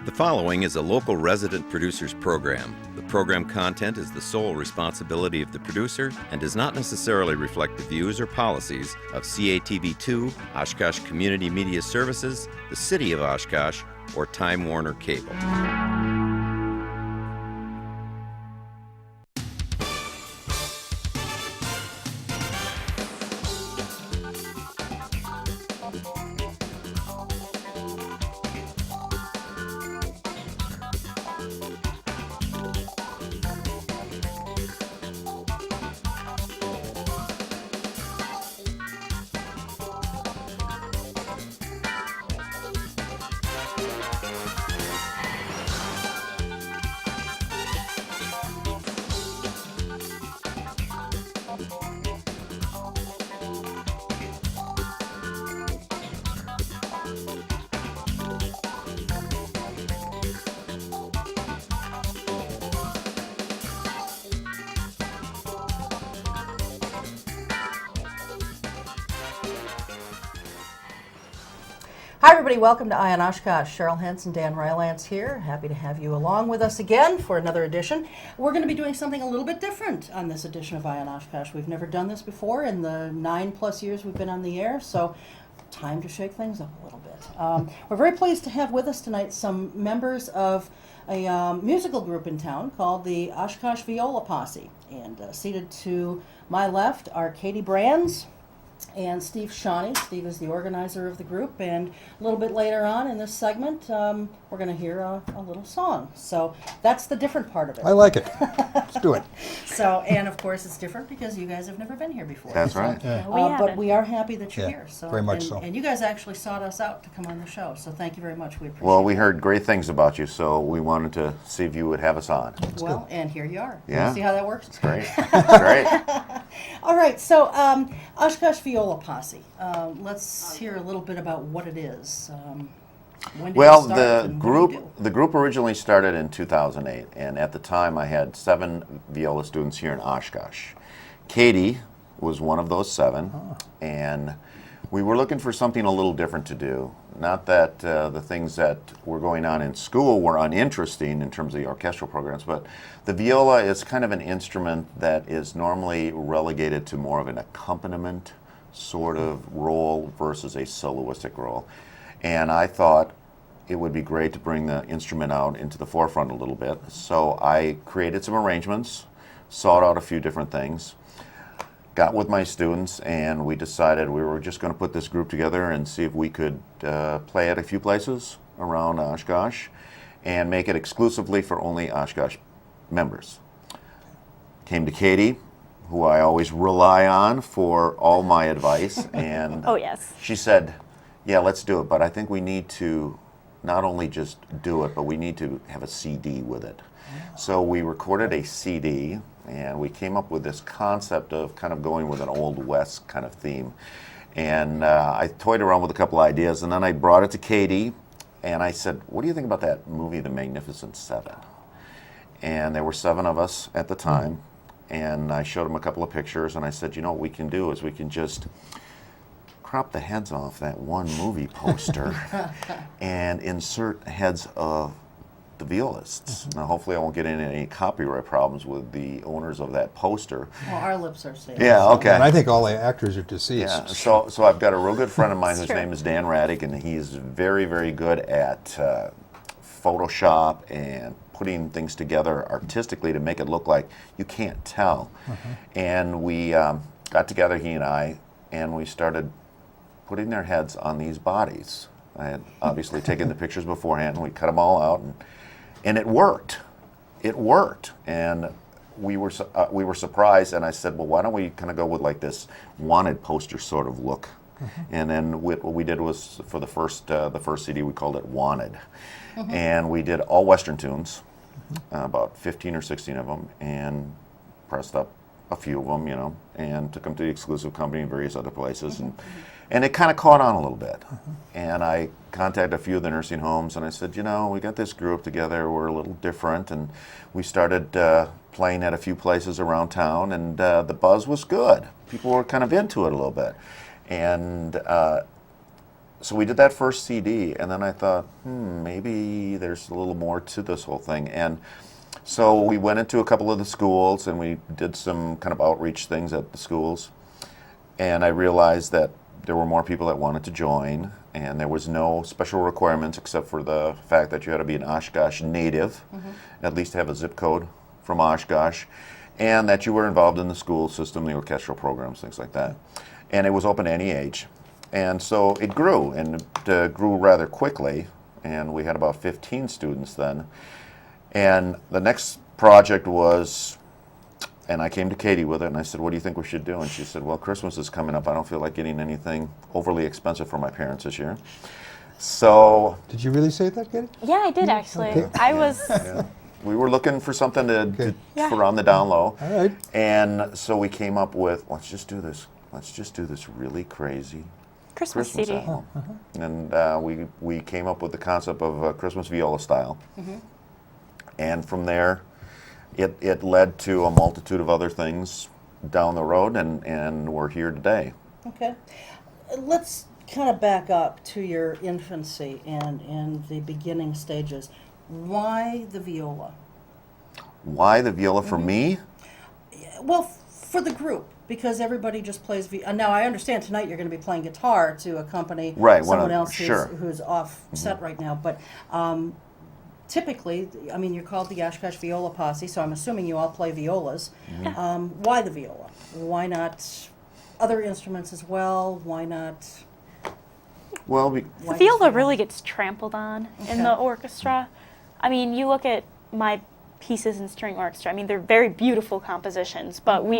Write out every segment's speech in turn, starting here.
The following is a local resident producer's program. The program content is the sole responsibility of the producer and does not necessarily reflect the views or policies of CATV2, Oshkosh Community Media Services, the City of Oshkosh, or Time Warner Cable. Hi everybody, welcome to Eye on Oshkosh. Cheryl, Hentz, and Dan Rylance here. Happy to have you along with us again for another edition. We're going to be doing something a little bit different on this edition of Eye on Oshkosh. We've never done this before in the 9+ years we've been on the air, so time to shake things up a little bit. We're very pleased to have with us tonight some members of a musical group in town called the Oshkosh Viola Posse. And seated to my left are Katie Brands and Steve Shawnee. Steve is the organizer of the group, and a little bit later on in this segment, we're going to hear a little song. So that's the different part of it. I like it. Let's do it. So, and of course it's different because you guys have never been here before. That's so, right. Yeah. But we are happy that you're Yeah, here. So, very much and, so. And you guys actually sought us out to come on the show, so thank you very much. We appreciate it. Well, we heard great things about you, so we wanted to see if you would have us on. Well, and here you are. Yeah. See how that works? It's great. It's great. All right, so Oshkosh Viola Posse. Let's hear a little bit about what it is. When did Well, it start the and what do you group the group originally started in 2008, and at the time I had 7 viola students here in Oshkosh. Katie was one of those 7, and we were looking for something a little different to do. Not that the things that were going on in school were uninteresting in terms of the orchestral programs, but the viola is kind of an instrument that is normally relegated to more of an accompaniment sort of role versus a soloistic role. And I thought it would be great to bring the instrument out into the forefront a little bit. So I created some arrangements, sought out a few different things, got with my students, and we decided we were just going to put this group together and see if we could play at a few places around Oshkosh and make it exclusively for only Oshkosh members. Came to Katie, who I always rely on for all my advice, and Oh, yes. she said, yeah, let's do it, but I think we need to not only just do it, but we need to have a CD with it. So we recorded a CD, and we came up with this concept of kind of going with an Old West kind of theme. And I toyed around with a couple ideas, and then I brought it to Katie, and I said, what do you think about that movie, The Magnificent Seven? And there were 7 of us at the time, and I showed them a couple of pictures, and I said, you know what we can do is we can just crop the heads off that one movie poster and insert heads of the violists. Now, hopefully I won't get into any copyright problems with the owners of that poster. Well, our lips are safe. Yeah, okay. And I think all the actors are deceased. Yeah, so I've got a real good friend of mine That's whose true. name is Dan Raddick, and he's very, very good at Photoshop and putting things together artistically to make it look like you can't tell. And we got together, he and I, and we started putting their heads on these bodies. I had obviously taken the pictures beforehand, and we cut them all out, and it worked. It worked, and we were surprised. And I said, well, why don't we kind of go with like this wanted poster sort of look? And then what we did was for the first CD we called it Wanted, and we did all Western tunes, about 15 or 16 of them, and pressed up a few of them, you know, and took them to the exclusive company and various other places, and it kind of caught on a little bit. And I contacted a few of the nursing homes, and I said, you know, we got this group together, we're a little different, and we started playing at a few places around town, and the buzz was good. People were kind of into it a little bit. And so we did that first CD, and then I thought, maybe there's a little more to this whole thing. And so we went into a couple of the schools, and we did some kind of outreach things at the schools. And I realized that there were more people that wanted to join, and there was no special requirements except for the fact that you had to be an Oshkosh native, at least have a zip code from Oshkosh, and that you were involved in the school system, the orchestral programs, things like that. And it was open to any age. And so it grew, and it grew rather quickly, and we had about 15 students then. And the next project was, and I came to Katie with it, and I said, what do you think we should do? And she said, well, Christmas is coming up. I don't feel like getting anything overly expensive for my parents this year. So... Did you really say that, Katie? Yeah, I did actually. Okay. I was. yeah, we were looking for something to Yeah. for on the down low. All right. And so we came up with, let's just do this really crazy Christmas Christmas CD. album. And we came up with the concept of Christmas viola style. And from there, it led to a multitude of other things down the road, and we're here today. Okay. Let's kind of back up to your infancy and the beginning stages. Why the viola? Why the viola for me? Well, for the group, because everybody just plays now, I understand tonight you're going to be playing guitar to accompany Right, someone else sure. who's off set right now. But typically, I mean, you're called the Oshkosh Viola Posse, so I'm assuming you all play violas. Why the viola? Why not other instruments as well? Why not? Well, The why viola just really gets trampled on in Okay. the orchestra. I mean, you look at my pieces in string orchestra. I mean, they're very beautiful compositions, but we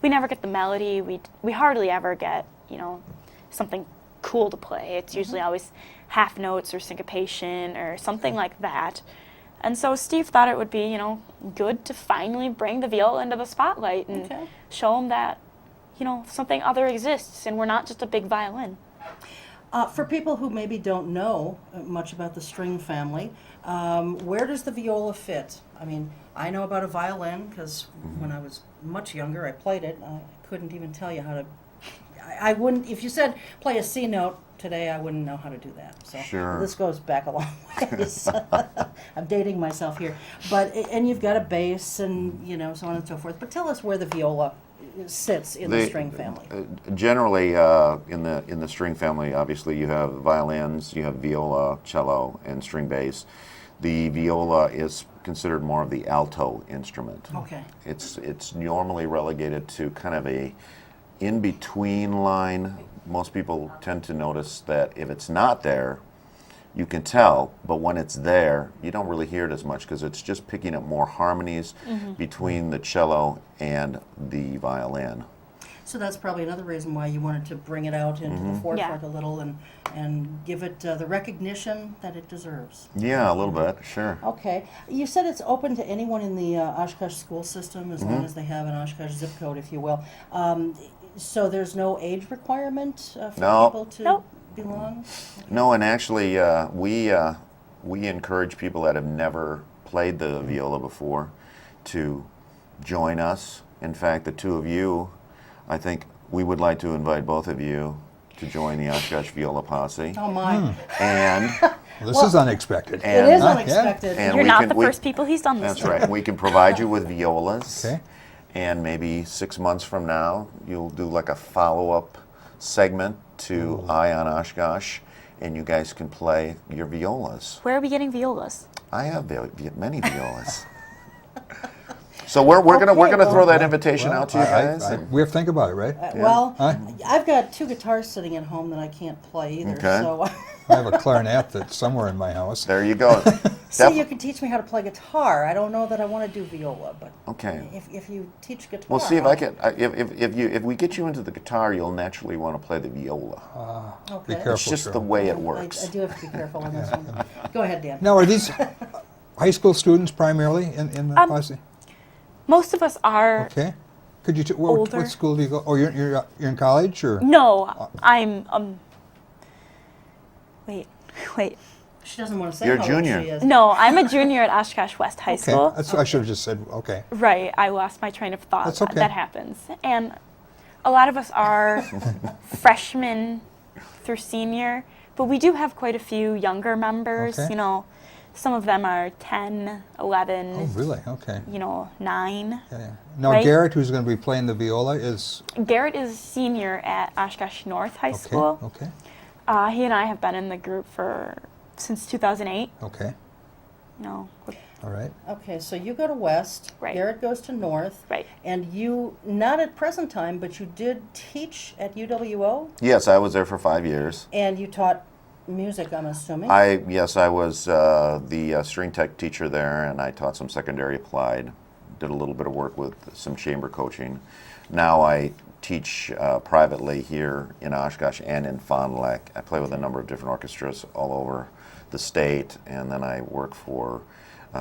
never get the melody. We hardly ever get, something cool to play. It's usually always half notes or syncopation or something like that. And so Steve thought it would be, good to finally bring the viola into the spotlight and Okay. show them that, something other exists and we're not just a big violin. For people who maybe don't know much about the string family, where does the viola fit? I mean, I know about a violin because when I was much younger, I played it. I couldn't even tell you how to. I wouldn't. If you said play a C note today, I wouldn't know how to do that. So Sure. this goes back a long ways. I'm dating myself here, and you've got a bass and so on and so forth. But tell us where the viola sits in the string family. Generally, in the string family, obviously you have violins, you have viola, cello, and string bass. The viola is considered more of the alto instrument. Okay. It's normally relegated to kind of a in-between line. Most people tend to notice that if it's not there, you can tell, but when it's there, you don't really hear it as much because it's just picking up more harmonies between the cello and the violin. So that's probably another reason why you wanted to bring it out into the forefront Yeah. a little and give it the recognition that it deserves. Yeah, a little bit, sure. Okay. You said it's open to anyone in the Oshkosh school system as long as they have an Oshkosh zip code, if you will. So there's no age requirement for No. people to Nope. belong? No, and actually, we encourage people that have never played the viola before to join us. In fact, the two of you, I think we would like to invite both of you to join the Oshkosh Viola Posse. Oh, my. And Well, this is unexpected. It is Yeah. unexpected. And You're we not can- the we- first people he's done this that's to. right. We can provide you with violas. Okay. And maybe 6 months from now, you'll do like a follow-up segment to Eye on Oshkosh, and you guys can play your violas. Where are we getting violas? I have many violas. So we're gonna Okay, throw that well, invitation out to you guys. We have to think about it, right? Well, Huh? I've got two guitars sitting at home that I can't play either. Okay. So, I have a clarinet that's somewhere in my house. There you go. see, you can teach me how to play guitar. I don't know that I want to do viola, but Okay. if you teach guitar, We'll see if I can. If we get you into the guitar, you'll naturally want to play the viola. Okay. Be careful. It's just Cheryl. the way it I works. do have to be careful on this one. Go ahead, Dan. Now, are these high school students primarily in the posse? Most of us are. Okay. Could you? Older. What school do you go? Oh, you're in college or? No, I'm. Wait. She doesn't want to say You're a how old junior. she is. No, I'm a junior at Oshkosh West High Okay. School. I should have just said okay. Right, I lost my train of thought. That's okay. That happens. And a lot of us are freshmen through senior, but we do have quite a few younger members. Okay. You know, some of them are 10, 11, Oh, really? Okay. 9. Yeah, yeah. Now, Right. Garrett, who's going to be playing the viola, is Garrett is a senior at Oshkosh North High okay. School. Okay. He and I have been in the group since 2008. Okay. You know, All right. Okay, so you go to West, Right. Garrett goes to North, right. and you, not at present time, but you did teach at UWO, Yes, I was there for 5 years. and you taught music, I'm assuming. I was the string tech teacher there, and I taught some secondary applied. Did a little bit of work with some chamber coaching. Now I teach privately here in Oshkosh and in Fond du Lac. I play with a number of different orchestras all over the state, and then I work for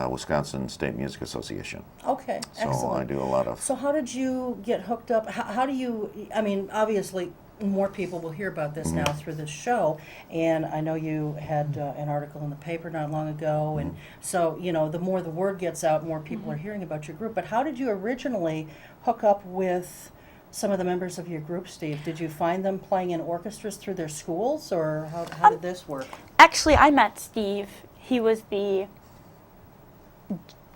Wisconsin State Music Association. Okay, So excellent. I do a lot of. So how did you get hooked up? How do you, I mean, obviously, more people will hear about this now through this show, and I know you had an article in the paper not long ago, and so, you know, the more the word gets out, more people are hearing about your group. But how did you originally hook up with some of the members of your group, Steve? Did you find them playing in orchestras through their schools, or how did this work? Actually, I met Steve. He was the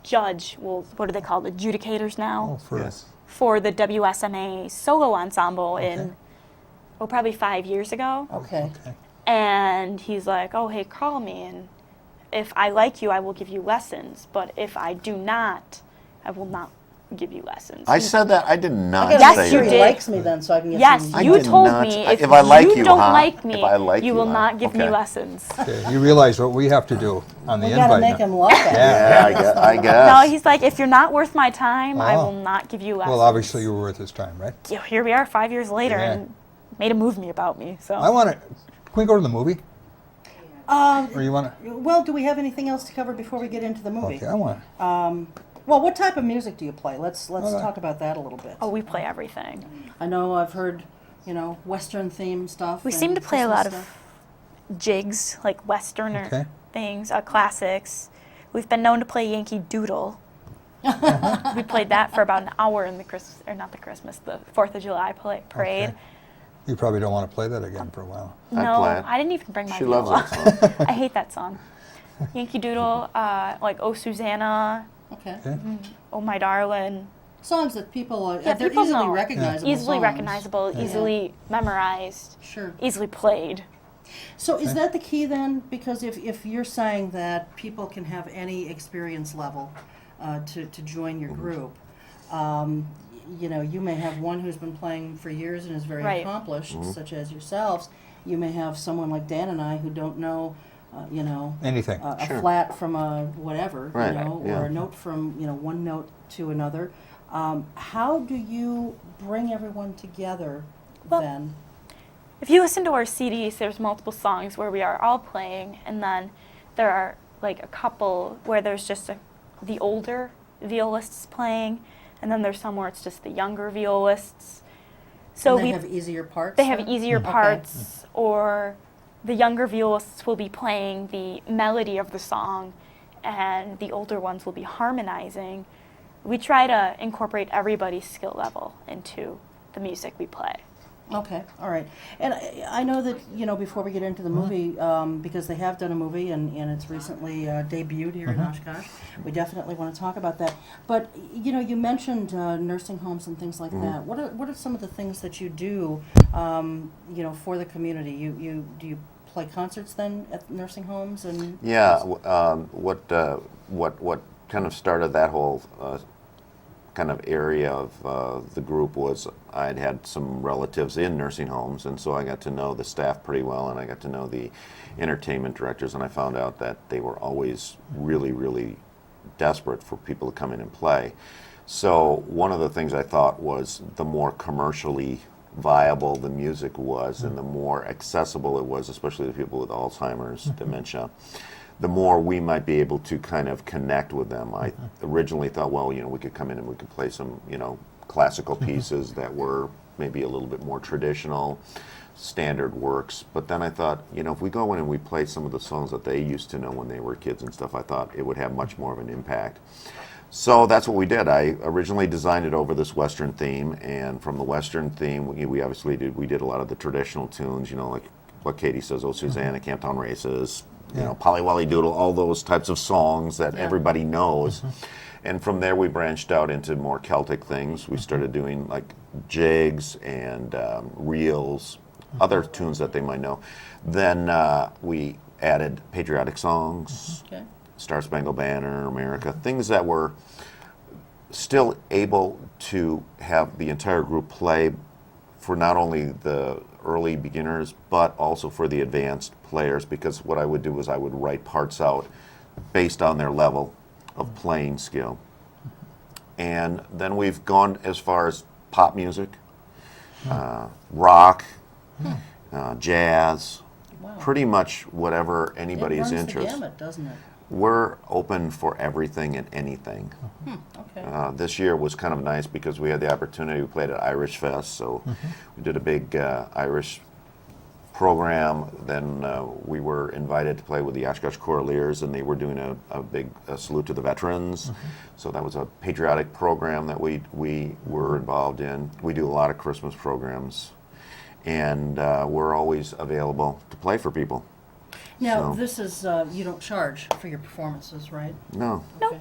judge. Well, what do they call it? Adjudicators now. Oh, for Yes. For the WSMA solo ensemble Okay. in, probably 5 years ago. Okay. Okay. And he's like, oh, hey, call me. And if I like you, I will give you lessons. But if I do not, I will not give you lessons. I said that. I did not I gotta Yes, make say sure you he that. did. likes me then, so I can get Yes, some. I you did told not- me if I like you, don't huh? like me, If I like you you, will huh? not give me Okay. lessons. Okay. You realize what we have to do on the We invite gotta make now. him love it. Yeah. Yeah, I guess. No, he's like, if you're not worth my time, I Oh. will not give you lessons. Well, obviously you were worth his time, right? Yeah, here we are 5 years later, Yeah. and made a movie about me. So I want to. Can we go to the movie? Or you want to? Well, do we have anything else to cover before we get into the movie? Okay, I want. Well, what type of music do you play? Let's Okay. talk about that a little bit. we play everything. I know I've heard, Western theme stuff. We and seem to play a Christmas lot of stuff. jigs, like Westerner Okay. things, classics. We've been known to play Yankee Doodle. We played that for about an hour in the the 4th of July parade. Okay. You probably don't want to play that again for a while. I No, play it. I didn't even bring my She viola. loves that song. I hate that song. Yankee Doodle, like Oh Susanna, Okay. Okay. Oh My Darling. Songs that people are, Yeah, they're people easily know. recognizable. Easily songs. recognizable, easily memorized, Sure. easily played. So is that the key then? Because if you're saying that people can have any experience level to join your group, you may have one who's been playing for years and is very Right. accomplished, such as yourselves. You may have someone like Dan and I who don't know, Anything. a Sure. flat from a whatever, Right, or yeah. a note from, one note to another. How do you bring everyone together Well, then? If you listen to our CDs, there's multiple songs where we are all playing, and then there are like a couple where there's just the older violists playing, and then there's some where it's just the younger violists. So And they we have easier parts? they have then? easier Okay. parts, or the younger violists will be playing the melody of the song, and the older ones will be harmonizing. We try to incorporate everybody's skill level into the music we play. Okay, all right. And I know that, before we get into the movie, because they have done a movie and it's recently debuted here in Oshkosh, we definitely want to talk about that. But, you mentioned nursing homes and things like that. What are some of the things that you do, for the community? Do you play concerts then at nursing homes? And Yeah, what kind of started that whole kind of area of the group was I'd had some relatives in nursing homes, and so I got to know the staff pretty well, and I got to know the entertainment directors, and I found out that they were always really, really desperate for people to come in and play. So one of the things I thought was the more commercially viable the music was and the more accessible it was, especially to people with Alzheimer's, dementia, the more we might be able to kind of connect with them. I originally thought, well, we could come in and we could play some, classical pieces that were maybe a little bit more traditional, standard works. But then I thought, if we go in and we play some of the songs that they used to know when they were kids and stuff, I thought it would have much more of an impact. So that's what we did. I originally designed it over this Western theme, and from the Western theme, we obviously did a lot of the traditional tunes, like what Katie says, Oh Susanna, Camptown Races, you Yeah. know, Polly Wolly Doodle, all those types of songs that Yeah. everybody knows. And from there, we branched out into more Celtic things. We started doing like jigs and reels, other tunes that they might know. Then we added patriotic songs, Okay. Star Spangled Banner, America, things that were still able to have the entire group play for not only the early beginners, but also for the advanced players, because what I would do is I would write parts out based on their level of playing skill. And then we've gone as far as pop music, rock, jazz, Wow. pretty much whatever It anybody's runs the interest. gamut, doesn't it? We're open for everything and anything. Okay. This year was kind of nice because we had the opportunity. We played at Irish Fest, so we did a big Irish program. Then we were invited to play with the Oshkosh Choraleers, and they were doing a big salute to the veterans. So that was a patriotic program that we were involved in. We do a lot of Christmas programs, and we're always available to play for people. Now, So- this is, you don't charge for your performances, right? No. Okay.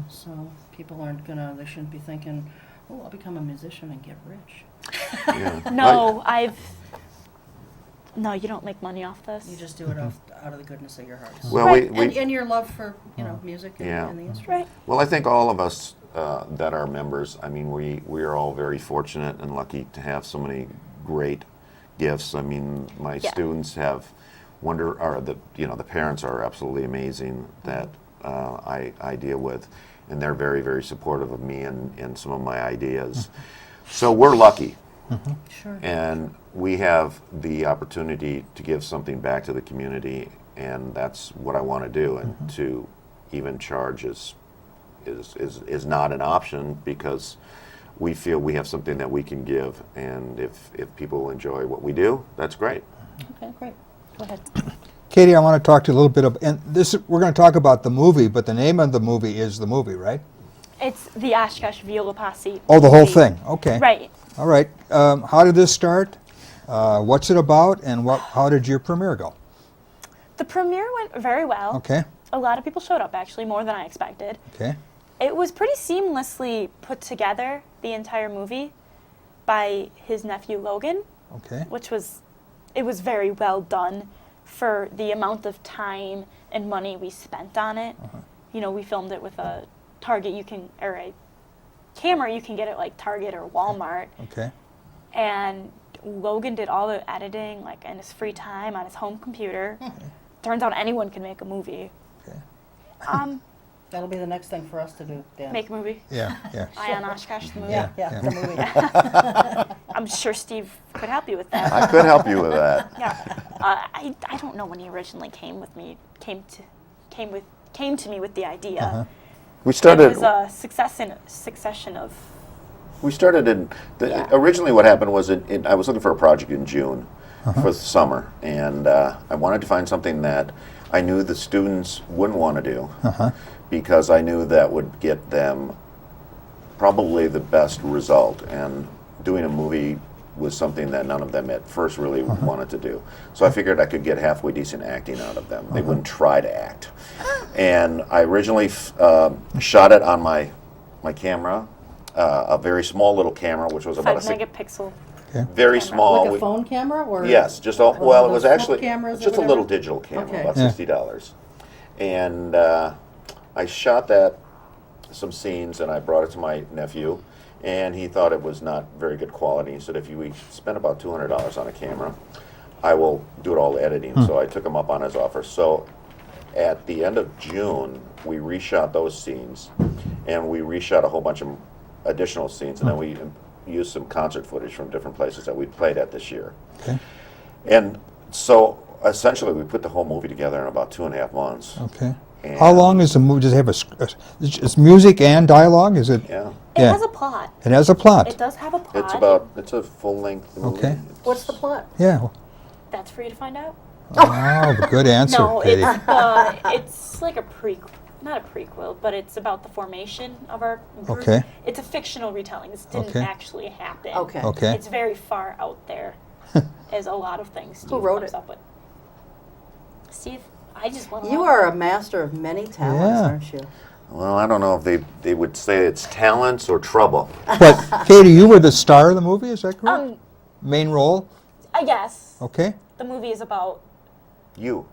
So people aren't gonna, they shouldn't be thinking, oh, I'll become a musician and get rich. Yeah. No, no, you don't make money off this. You just do it out of the goodness of your heart. Well, Right. And your love for, music and, Yeah. and the instrument. Right. Well, I think all of us that are members, I mean, we are all very fortunate and lucky to have so many great gifts. I mean, my Yeah. students have the parents are absolutely amazing that I deal with, and they're very, very supportive of me and some of my ideas. So we're lucky. Sure. And we have the opportunity to give something back to the community, and that's what I want to do. And to even charge is not an option, because we feel we have something that we can give, and if people enjoy what we do, that's great. Okay, great. Go ahead. Katie, I want to talk to you a little bit of, and we're going to talk about the movie, but the name of the movie is the movie, right? It's the Oshkosh Viola Posse. Oh, the whole movie. thing. Okay. Right. All right. How did this start? What's it about? And how did your premiere go? The premiere went very well. Okay. A lot of people showed up, actually, more than I expected. Okay. It was pretty seamlessly put together, the entire movie, by his nephew Logan, Okay. it was very well done for the amount of time and money we spent on it. You know, we filmed it with a a camera you can get at like Target or Walmart. Okay. And Logan did all the editing like in his free time on his home computer. Turns out anyone can make a movie. Okay. That'll be the next thing for us to do, Dan. Make a movie. Yeah. Yeah. Ion Oshkosh the movie. Yeah, Yeah. the movie. I'm sure Steve could help you with that. I could help you with that. Yeah. I don't know when he originally came to me with the idea. We It started. was a succession of We started in. Originally, what happened was I was looking for a project in June for the summer, and I wanted to find something that I knew the students wouldn't want to do, because I knew that would get them probably the best result. And doing a movie was something that none of them at first really wanted to do. So I figured I could get halfway decent acting out of them. They wouldn't try to act. And I originally shot it on my camera, a very small little camera, which was about 5 megapixel. very camera. small. Like a phone camera? Or Yes, just one of it was those flip actually cameras or just a whatever? little digital camera, Okay. about Yeah. $60. And I shot some scenes, and I brought it to my nephew, and he thought it was not very good quality. He said, if you spend about $200 on a camera, I will do it all the editing. So I took him up on his offer. So at the end of June, we reshot those scenes, and we reshot a whole bunch of additional scenes, and then we used some concert footage from different places that we played at this year. Okay. And so essentially we put the whole movie together in about 2.5 months. Okay. And- How long is the movie? Does it have it's music and dialogue? Is it? Yeah. It Yeah. has a plot. It has a plot. It does have a plot. It's a full-length movie. Okay. What's the plot? Yeah. That's for you to find out. Oh, good answer, No, Katie. it's like a not a prequel, but it's about the formation of our group. Okay. It's a fictional retelling. This didn't Okay. actually happen. Okay. Okay. It's very far out there. as a lot of things Steve Who wrote comes it? up with. Steve, I just want to. You are a master of many talents, Yeah. aren't you? Well, I don't know if they would say it's talents or trouble. But Katie, you were the star of the movie, is that correct? Main role? I guess Okay. the movie is about. You.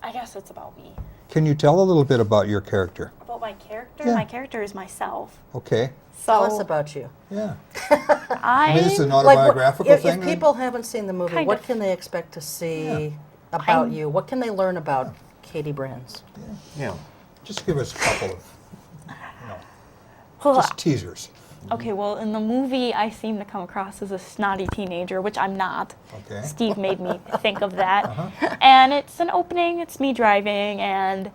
I guess it's about me. Can you tell a little bit about your character? About my character. Yeah. My character is myself. Okay. So Tell us about you. Yeah. I I mean, this is an Like, autobiographical if thing. then? people haven't seen the movie, Kind what of. can they expect to see about I'm- you? What can they learn about Katie Brands? Yeah. Just give us a couple of, Well, just teasers. okay, well, in the movie, I seem to come across as a snotty teenager, which I'm not. Okay. Steve made me think of that. And it's an opening, it's me driving, and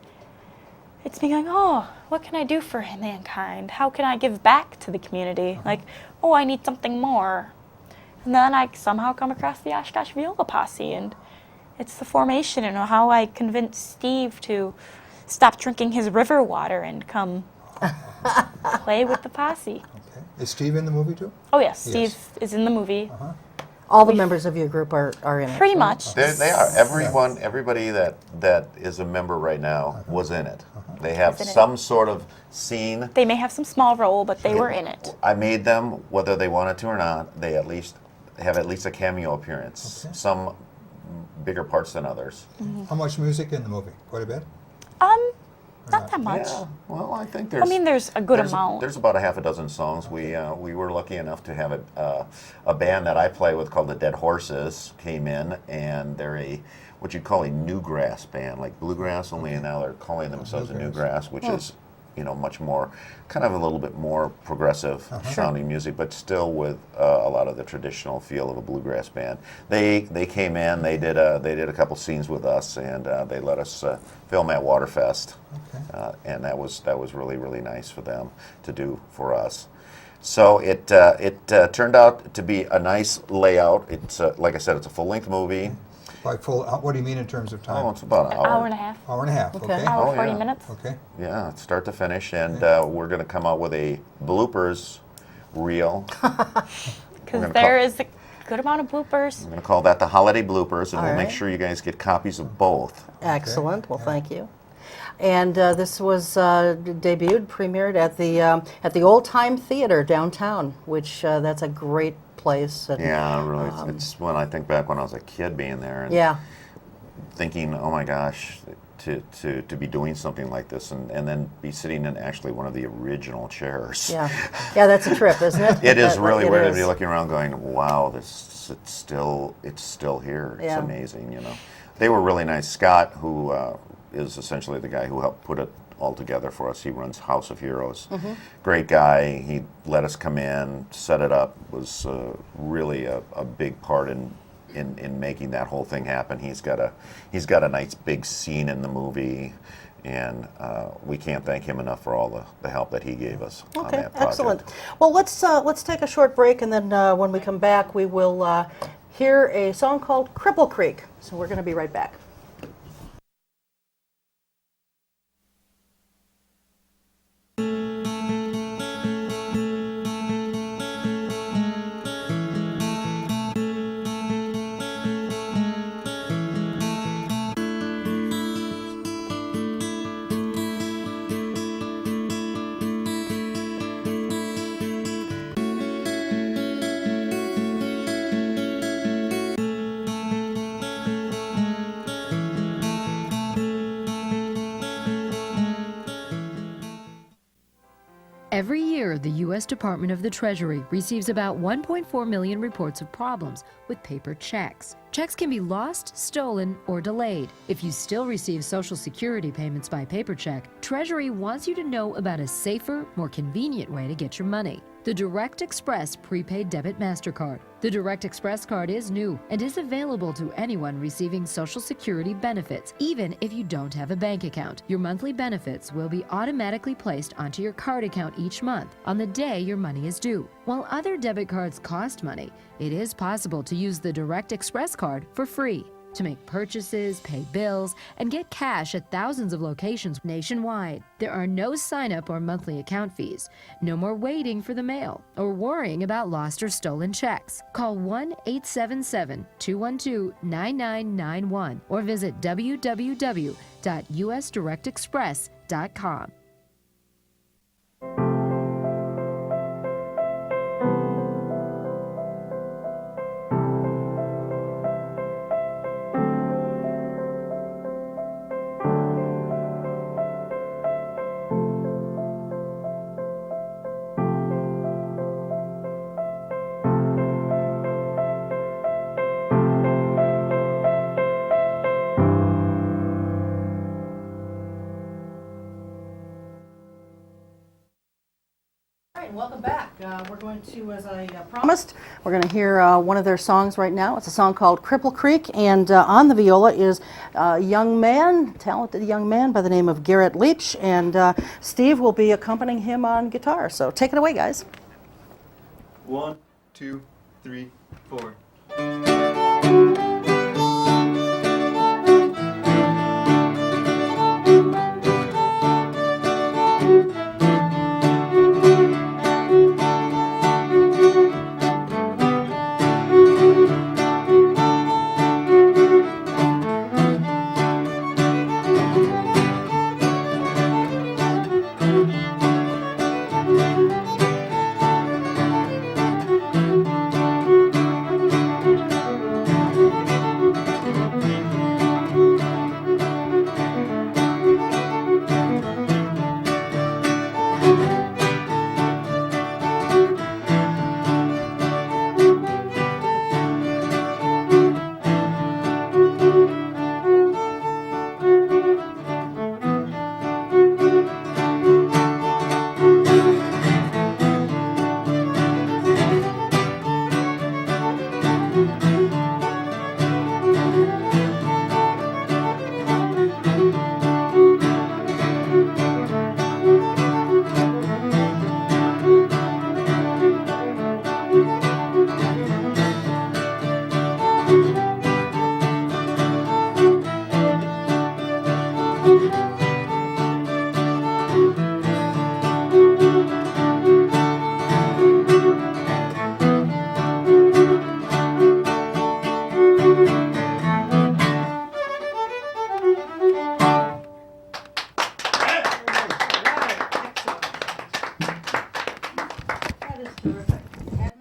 it's me going, oh, what can I do for mankind? How can I give back to the community? Like, oh, I need something more. And then I somehow come across the Oshkosh Viola Posse, and it's the formation and how I convince Steve to stop drinking his river water and come play with the posse. Okay. Is Steve in the movie too? Oh yes, Yes. Steve is in the movie. All the members of your group are in it. Pretty right? much. They are. Everybody that is a member right now was in it. They have Was in it. some sort of scene. They may have some small role, but they were in it. I made them, whether they wanted to or not, they at least have at least a cameo appearance. Okay. Some bigger parts than others. How much music in the movie? Quite a bit? Not that much. Yeah. Well, I think there's. I mean, there's a good there's, amount. There's about a half a dozen songs. We were lucky enough to have a band that I play with called the Dead Horses came in, and they're what you'd call a newgrass band, like bluegrass. Only now they're calling themselves a newgrass, which is much more, kind of a little bit more progressive sounding music, but still with a lot of the traditional feel of a bluegrass band. They came in, they did a couple scenes with us, and they let us film at Waterfest, and that was really, really nice for them to do for us. So it turned out to be a nice layout. It's like I said, it's a full-length movie. By full, what do you mean in terms of time? Oh, it's about an An hour. hour and a half. Hour and a half, Okay. okay? Hour, Oh, 40 yeah. minutes. Okay. Yeah, start to finish, and we're going to come out with a bloopers reel. Because gonna there call- is a good amount of bloopers. I'm going to call that the holiday bloopers, and All we'll make right. sure you guys get copies of both. Excellent. Well, thank you. And this was premiered at the Old Time Theater downtown, which that's a great place. And, Yeah, really. It's when I think back when I was a kid being there and Yeah. thinking, oh my gosh, to be doing something like this and then be sitting in actually one of the original chairs. Yeah. Yeah, that's a trip, isn't it? It is That- really it weird to is. be looking around going, wow, it's still here. It's Yeah. amazing, They were really nice. Scott, who is essentially the guy who helped put it all together for us. He runs House of Heroes. Mm-hmm. Great guy. He let us come in, set it up. Was really a big part in making that whole thing happen. He's got a nice big scene in the movie, and we can't thank him enough for all the help that he gave us on Okay, that project. excellent. Well, let's take a short break, and then when we come back, we will hear a song called Cripple Creek. So we're going to be right back. Every year, the U.S. Department of the Treasury receives about 1.4 million reports of problems with paper checks. Checks can be lost, stolen, or delayed. If you still receive Social Security payments by paper check, Treasury wants you to know about a safer, more convenient way to get your money. The Direct Express Prepaid Debit MasterCard. The Direct Express card is new and is available to anyone receiving Social Security benefits, even if you don't have a bank account. Your monthly benefits will be automatically placed onto your card account each month on the day your money is due. While other debit cards cost money, it is possible to use the Direct Express card for free. to make purchases, pay bills, and get cash at thousands of locations nationwide. There are no sign-up or monthly account fees. No more waiting for the mail or worrying about lost or stolen checks. Call 1-877-212-9991 or visit www.usdirectexpress.com. Welcome back. We're going to, as I promised, we're going to hear one of their songs right now. It's a song called Cripple Creek, and on the viola is a young man, talented young man by the name of Garrett Leach, and Steve will be accompanying him on guitar. So take it away, guys. 1, 2, 3, 4.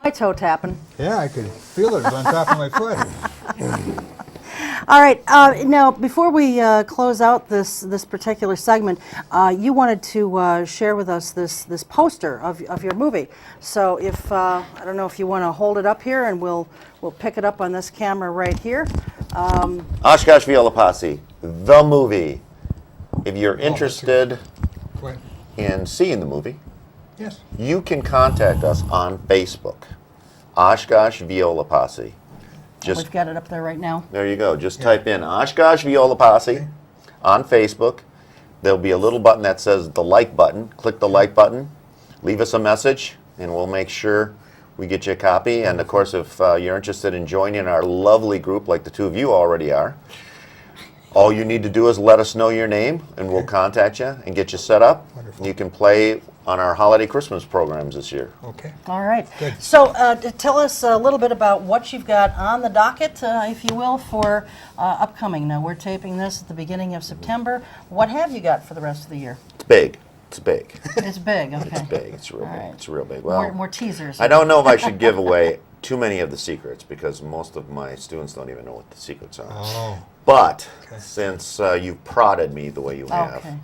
My toe tapping. Yeah, I could feel it on top of my foot. All right. Now, before we close out this particular segment, you wanted to share with us this poster of your movie. So, if I don't know if you want to hold it up here, and we'll pick it up on this camera right here. Oshkosh Viola Posse, the movie. If you're interested Quite. in seeing the movie, Yes. you can contact us on Facebook, Oshkosh Viola Posse. Just We've got it up there right now. there you go. Just type in Oshkosh Viola Posse on Facebook. There'll be a little button that says the like button. Click the like button, leave us a message, and we'll make sure we get you a copy. And of course, if you're interested in joining our lovely group, like the two of you already are, all you need to do is let us know your name, and we'll contact you and get you set up. Wonderful. You can play on our holiday Christmas programs this year. Okay. All right. Good. So tell us a little bit about what you've got on the docket, if you will, for upcoming. Now, we're taping this at the beginning of September. What have you got for the rest of the year? It's big. It's big. It's big, okay. It's big. It's real All big. right. It's real big. Well, More teasers. I don't know if I should give away too many of the secrets because most of my students don't even know what the secrets are. Oh. But since you've prodded me the way you have, Okay.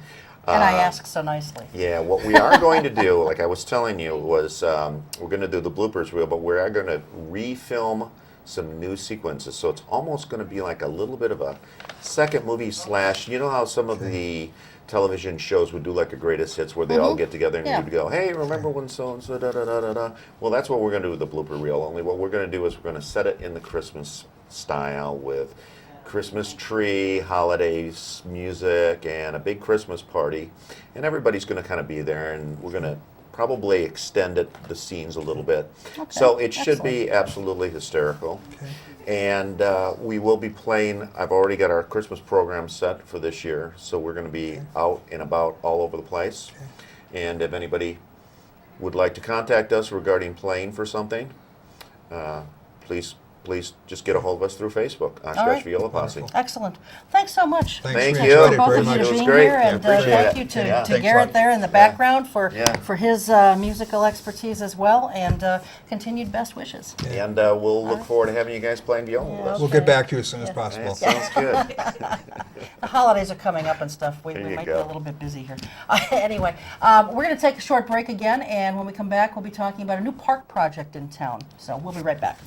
And I asked so nicely. yeah, what we are going to do, like I was telling you, was we're going to do the bloopers reel, but we are going to refilm some new sequences. So it's almost going to be like a little bit of a second movie slash, you know how some of the television shows would do like a greatest hits where they all get together and Yeah. you'd go, hey, remember when so-and-so, da-da-da-da-da. Well, that's what we're going to do with the blooper reel, only what we're going to do is we're going to set it in the Christmas style with Christmas tree, holidays, music, and a big Christmas party. And everybody's going to kind of be there, and we're going to probably extend the scenes a little bit. So it should be absolutely hysterical. Okay. And we will be playing, I've already got our Christmas program set for this year, so we're going to be out and about all over the place. And if anybody would like to contact us regarding playing for something, please just get a hold of us through Facebook, Oshkosh Viola Posse. Excellent. Thanks so much. Thank we you. enjoyed it Both very of you much. to It was being great. here, and Appreciate thank it. you to, Yeah. to Thanks, Garrett Mike. there in the background for Yeah. his musical expertise as well, and continued best wishes. And we'll look forward to having you guys playing viola with us. We'll get back to you as soon as possible. That sounds good. The holidays are coming up and stuff. We There you might be go. a little bit busy here. Anyway, we're going to take a short break again, and when we come back, we'll be talking about a new park project in town. So we'll be right back.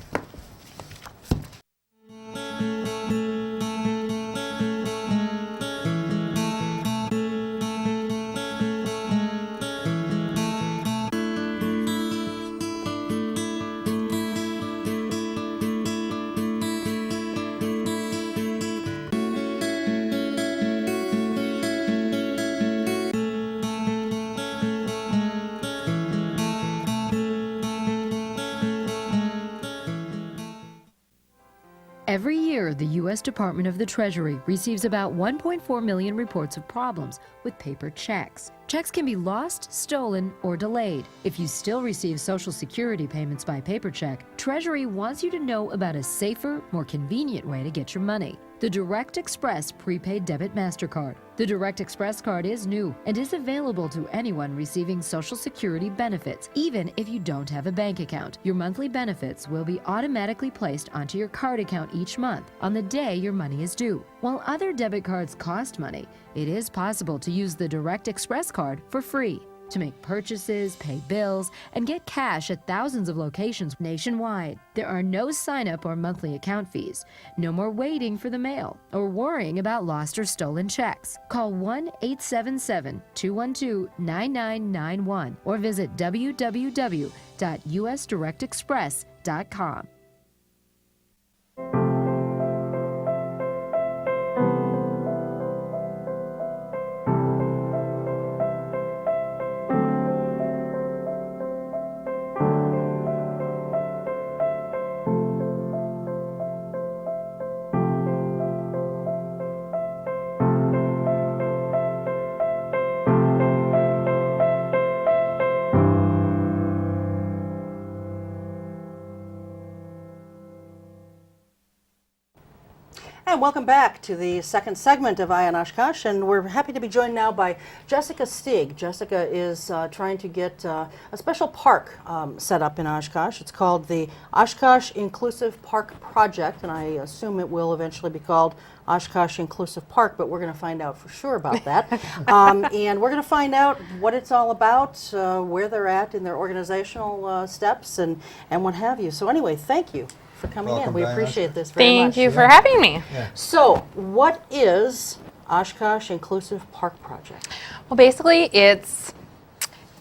Every year, the U.S. Department of the Treasury receives about 1.4 million reports of problems with paper checks. Checks can be lost, stolen, or delayed. If you still receive Social Security payments by paper check, Treasury wants you to know about a safer, more convenient way to get your money. The Direct Express Prepaid Debit MasterCard. The Direct Express card is new and is available to anyone receiving Social Security benefits, even if you don't have a bank account. Your monthly benefits will be automatically placed onto your card account each month on the day your money is due. While other debit cards cost money, it is possible to use the Direct Express card for free to make purchases, pay bills, and get cash at thousands of locations nationwide. There are no sign-up or monthly account fees. No more waiting for the mail or worrying about lost or stolen checks. Call 1-877-212-9991 or visit www.usdirectexpress.com. And welcome back to the second segment of Eye on Oshkosh, and we're happy to be joined now by Jessica Stieg. Jessica is trying to get a special park set up in Oshkosh. It's called the Oshkosh Inclusive Park Project, and I assume it will eventually be called Oshkosh Inclusive Park, but we're going to find out for sure about that. And we're going to find out what it's all about, where they're at in their organizational steps, and what have you. So anyway, thank you for coming Welcome, in. We Diana. appreciate this very much. Thank you for having me. So, what is Oshkosh Inclusive Park Project? Well, basically, it's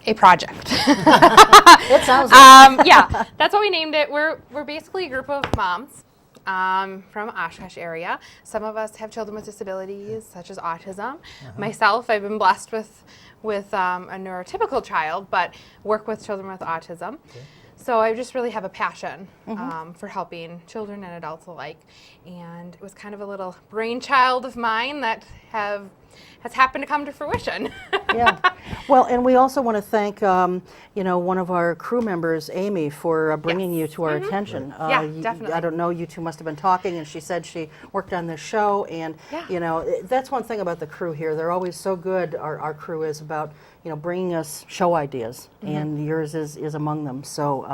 a project. It sounds like Yeah, that's what we named it. We're basically a group of moms from Oshkosh area. Some of us have children with disabilities, such as autism. Myself, I've been blessed with a neurotypical child, but work with children with autism. So I just really have a passion for helping children and adults alike. And it was kind of a little brainchild of mine that has happened to come to fruition. Yeah. Well, and we also want to thank, one of our crew members, Amy, for bringing you to our attention. Yeah, definitely. I don't know, you two must have been talking, and she said she worked on this show, and, that's one thing about the crew here. They're always so good, our crew is, about, bringing us show ideas, and yours is among them. So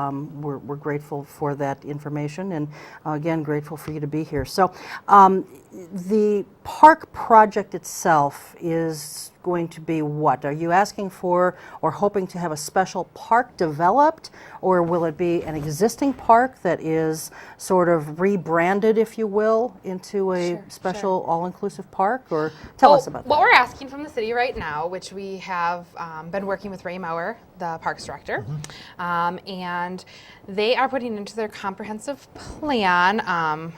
we're grateful for that information, and again, grateful for you to be here. So the park project itself is going to be what? Are you asking for or hoping to have a special park developed, or will it be an existing park that is sort of rebranded, if you will, into a special all-inclusive park? Or tell us about What that. we're asking from the city right now, which we have been working with Ray Mauer, the parks director, and they are putting into their comprehensive plan.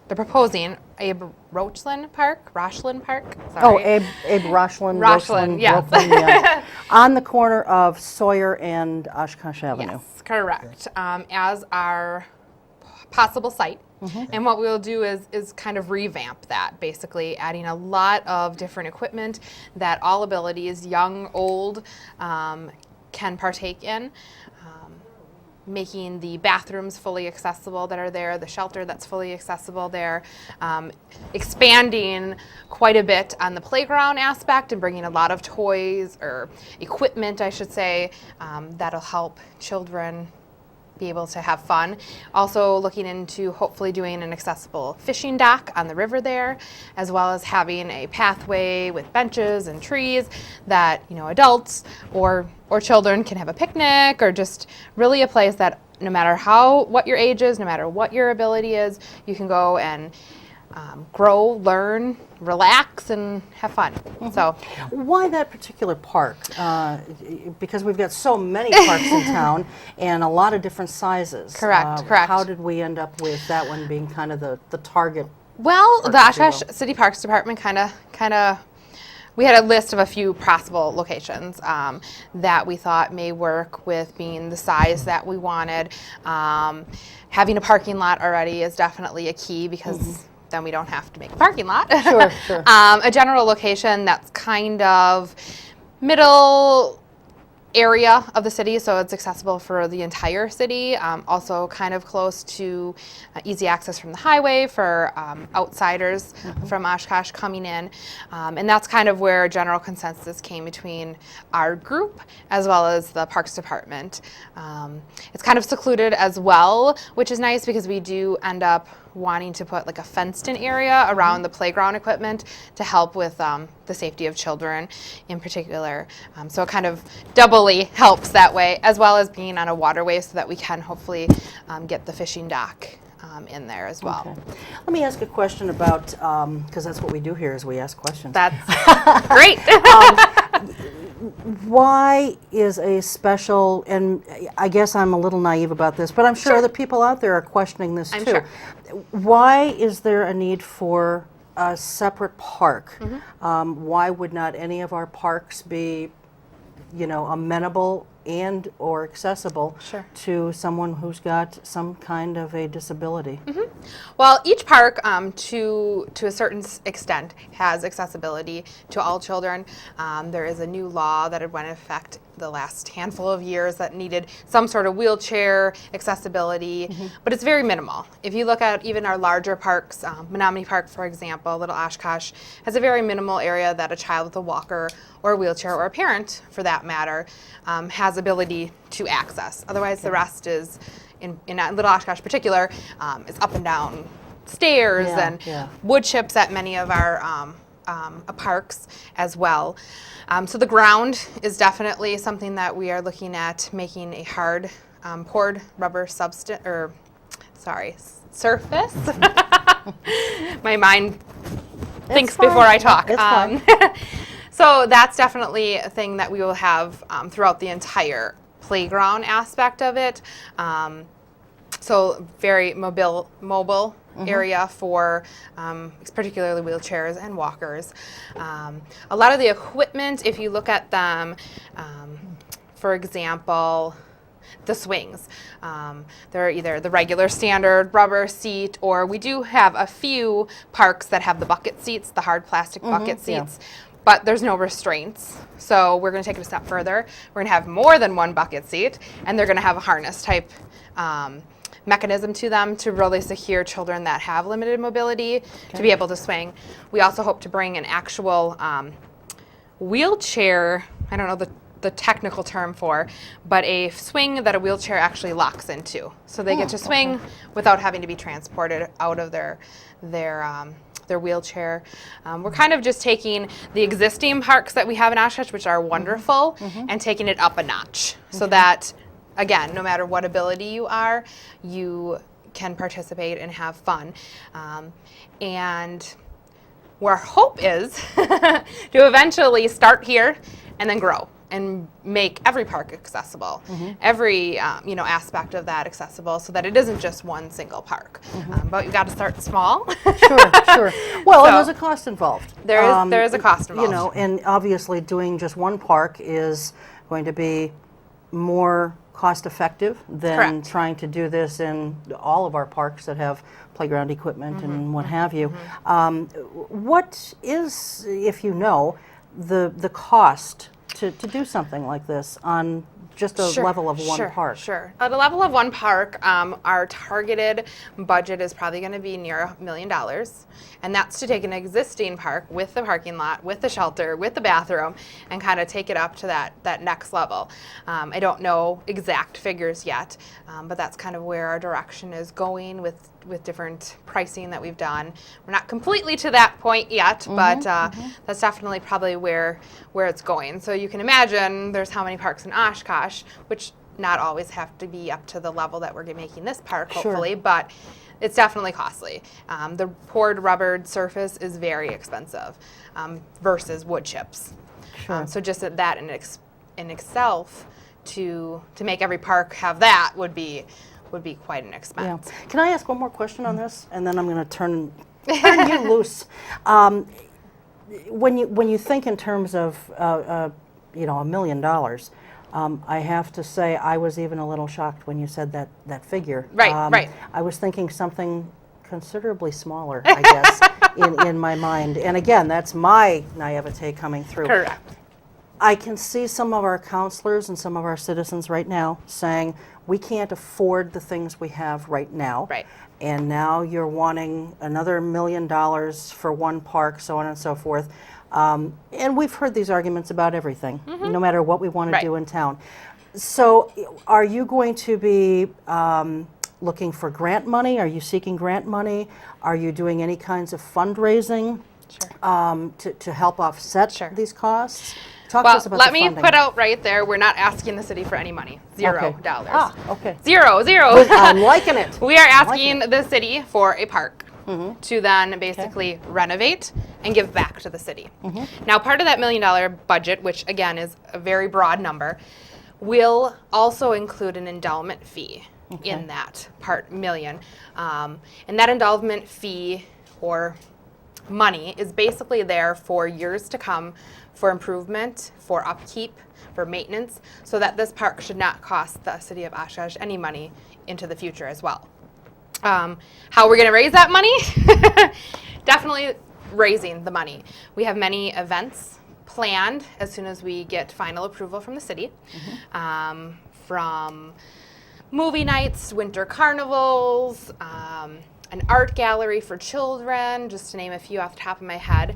They're proposing Abe Rochland Park, Sorry. Oh, Abe Rochland. Rochland, yes. yeah. On the corner of Sawyer and Oshkosh Avenue. Yes, correct. As our possible site And what we'll do is kind of revamp that, basically adding a lot of different equipment that all abilities, young, old, can partake in. Making the bathrooms fully accessible that are there, the shelter that's fully accessible there, expanding quite a bit on the playground aspect and bringing a lot of toys or equipment, I should say, that'll help children be able to have fun. Also looking into hopefully doing an accessible fishing dock on the river there, as well as having a pathway with benches and trees that, you know, adults or children can have a picnic, or just really a place that no matter what your age is, no matter what your ability is, you can go and grow, learn, relax, and have fun. So, why that particular park? Because we've got so many parks in town and a lot of different sizes. Correct. How did we end up with that one being kind of the target? Well, park, the if you will? Oshkosh City Parks Department kind of, we had a list of a few possible locations that we thought may work with being the size that we wanted. Having a parking lot already is definitely a key, because then we don't have to make a parking lot. Sure. A general location that's kind of middle area of the city, so it's accessible for the entire city. Also kind of close to easy access from the highway for outsiders from Oshkosh coming in. And that's kind of where general consensus came between our group as well as the Parks Department. It's kind of secluded as well, which is nice because we do end up wanting to put like a fenced-in area around the playground equipment to help with the safety of children in particular. So it kind of doubly helps that way, as well as being on a waterway so that we can hopefully get the fishing dock in there as well. Okay. Let me ask a question about, because that's what we do here, is we ask questions. That's great. Why is a special, and I guess I'm a little naive about this, but I'm sure other people out there are questioning this I'm too. sure. Why is there a need for a separate park? Why would not any of our parks be, you know, amenable and or accessible Sure. to someone who's got some kind of a disability? Well, each park, to a certain extent, has accessibility to all children. There is a new law that had went into effect the last handful of years that needed some sort of wheelchair accessibility, but it's very minimal. If you look at even our larger parks, Menominee Park, for example, Little Oshkosh, has a very minimal area that a child with a walker or a wheelchair, or a parent for that matter, has ability to access. Otherwise, the rest is, in Little Oshkosh in particular, is up and down stairs and wood chips at many of our parks as well. So the ground is definitely something that we are looking at making a hard poured rubber surface. My mind thinks fine. before I talk. It's fine. So that's definitely a thing that we will have throughout the entire playground aspect of it. So very mobile area for particularly wheelchairs and walkers. A lot of the equipment, if you look at them, for example, the swings. They're either the regular standard rubber seat, or we do have a few parks that have the bucket seats, the hard plastic bucket seats. But there's no restraints. So we're going to take it a step further. We're going to have more than one bucket seat, and they're going to have a harness type mechanism to them to really secure children that have limited mobility to be able to swing. We also hope to bring an actual wheelchair, I don't know the technical term for, but a swing that a wheelchair actually locks into. So they get to swing without having to be transported out of their wheelchair. We're kind of just taking the existing parks that we have in Oshkosh, which are wonderful, and taking it up a notch so that, again, no matter what ability you are, you can participate and have fun. And our hope is to eventually start here and then grow and make every park accessible, every aspect of that accessible, so that it isn't just one single park. But you've got to start small. Sure. Well, and there's a cost involved. There is a cost involved. You know, and obviously doing just one park is going to be more cost-effective than Correct. trying to do this in all of our parks that have playground equipment and what have you. What is, if you know, the cost to do something like this on just a level of one park? Sure. At a level of one park, our targeted budget is probably going to be near $1 million. And that's to take an existing park with the parking lot, with the shelter, with the bathroom, and kind of take it up to that next level. I don't know exact figures yet, but that's kind of where our direction is going with different pricing that we've done. We're not completely to that point yet, but that's definitely probably where it's going. So you can imagine there's how many parks in Oshkosh, which not always have to be up to the level that we're making this park, hopefully, but it's definitely costly. The poured rubbered surface is very expensive versus wood chips. So just that in itself, to make every park have that would be quite an expense. Yeah. Can I ask one more question on this, and then I'm going to turn you loose. When you think in terms of $1 million, I have to say I was even a little shocked when you said that figure. Right. I was thinking something considerably smaller, I guess, in my mind. And again, that's my naivete coming through. Correct. I can see some of our counselors and some of our citizens right now saying, we can't afford the things we have right now. Right. And now you're wanting another $1 million for one park, so on and so forth. And we've heard these arguments about everything, no matter what we want to do in town. So are you going to be looking for grant money? Are you seeking grant money? Are you doing any kinds of fundraising to help offset these costs? Talk to us about let the me funding. put out right there, we're not asking the city for any money. $0. Okay. Zero. I'm liking it. We are asking the city for a park to then basically renovate and give back to the city. Now, part of that $1 million budget, which again is a very broad number, will also include an endowment fee in that part million. And that endowment fee or money is basically there for years to come, for improvement, for upkeep, for maintenance, so that this park should not cost the city of Oshkosh any money into the future as well. How we're going to raise that money? Definitely raising the money. We have many events planned as soon as we get final approval from the city, from movie nights, winter carnivals, an art gallery for children, just to name a few off the top of my head.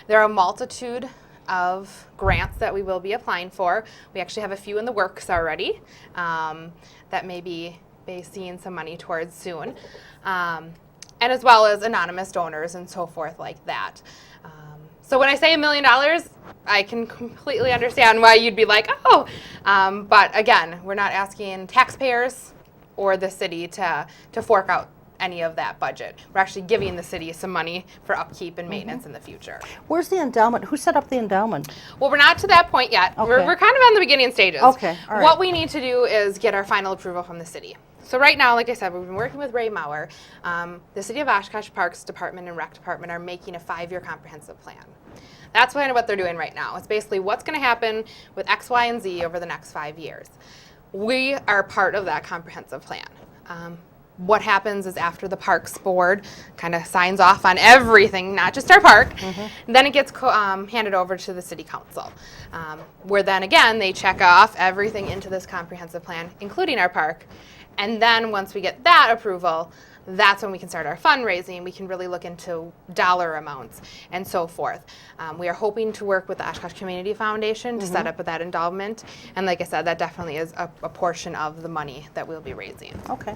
There are a multitude of grants that we will be applying for. We actually have a few in the works already that may be seeing some money towards soon. And as well as anonymous donors and so forth like that. So when I say $1 million, I can completely understand why you'd be like, oh. But again, we're not asking taxpayers or the city to fork out any of that budget. We're actually giving the city some money for upkeep and maintenance in the future. Where's the endowment? Who set up the endowment? Well, we're not to that point yet. Okay. We're kind of on the beginning stages. Okay, all right. What we need to do is get our final approval from the city. So right now, like I said, we've been working with Ray Mauer. The City of Oshkosh Parks Department and Rec Department are making a 5-year comprehensive plan. That's kind of what they're doing right now. It's basically what's going to happen with X, Y, and Z over the next 5 years. We are part of that comprehensive plan. What happens is after the Parks Board kind of signs off on everything, not just our park, then it gets handed over to the City Council, where then again they check off everything into this comprehensive plan, including our park. And then once we get that approval, that's when we can start our fundraising. We can really look into dollar amounts and so forth. We are hoping to work with the Oshkosh Community Foundation to set up that endowment. And like I said, that definitely is a portion of the money that we'll be raising. Okay.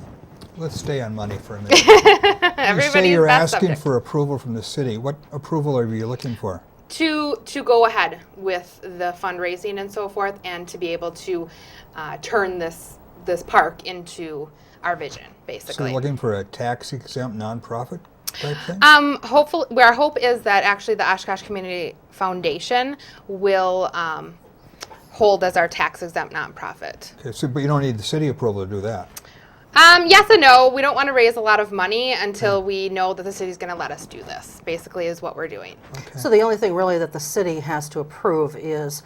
Let's stay on money for a minute. You say you're asking for approval from the city. What approval are you looking for? To go ahead with the fundraising and so forth, and to be able to turn this park into our vision, basically. So you're looking for a tax-exempt nonprofit type thing? Hopefully, our hope is that actually the Oshkosh Community Foundation will hold as our tax-exempt nonprofit. Okay, so, but you don't need the city approval to do that. Yes and no. We don't want to raise a lot of money until we know that the city's going to let us do this, basically is what we're doing. Okay. So the only thing really that the city has to approve is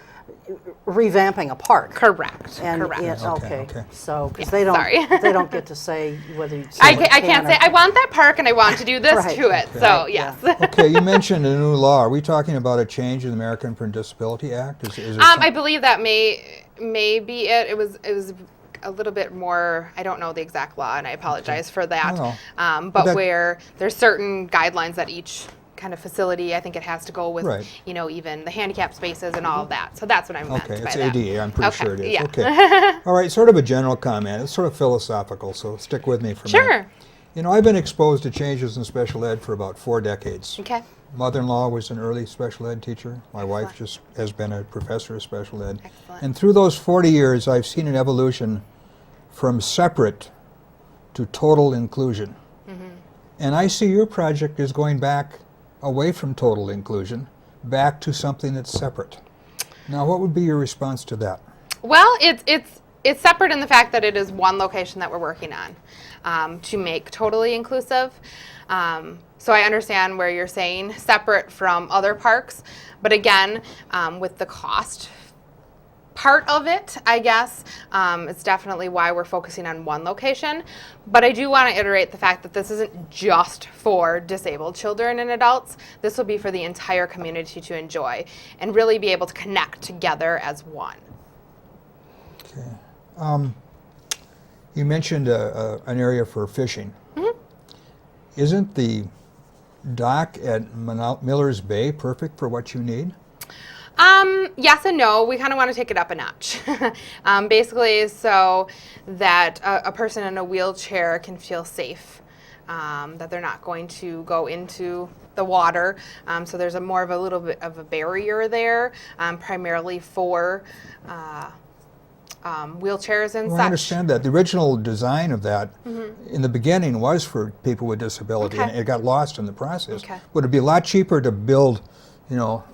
revamping a park. Correct. And correct. okay. So because Yeah, sorry. they don't get to say whether you I can't say I want that park and I want to do this Right. to it. Okay. So Right, yes. Okay, you mentioned a new law. Are we talking about a change in the American with Disability Act? Is there I believe that may be it. It was a little bit more. I don't know the exact law, and I apologize for that. No. But that- where there's certain guidelines that each kind of facility, I think it has to go with, Right. even the handicap spaces and all of that. So that's what I meant Okay, by it's that. ADA. I'm pretty Okay, sure it is. yeah. Okay. All right, sort of a general comment. It's sort of philosophical, so stick with me for a minute. Sure. You know, I've been exposed to changes in special ed for about 4 decades. Okay. Mother-in-law was an early special ed teacher. My wife just has been a professor of special ed. Excellent. And through those 40 years, I've seen an evolution from separate to total inclusion. And I see your project is going back away from total inclusion, back to something that's separate. Now, what would be your response to that? Well, it's separate in the fact that it is one location that we're working on to make totally inclusive. So I understand where you're saying separate from other parks, but again, with the cost part of it, I guess, it's definitely why we're focusing on one location. But I do want to iterate the fact that this isn't just for disabled children and adults. This will be for the entire community to enjoy and really be able to connect together as one. Okay. You mentioned an area for fishing. Isn't the dock at Miller's Bay perfect for what you need? Yes and no. We kind of want to take it up a notch. Basically, so that a person in a wheelchair can feel safe, that they're not going to go into the water. So there's more of a little bit of a barrier there, primarily for wheelchairs and Well, such. I understand that. The original design of that in the beginning was for people with disability, Okay. and it got lost in the process. Okay. Would it be a lot cheaper to build,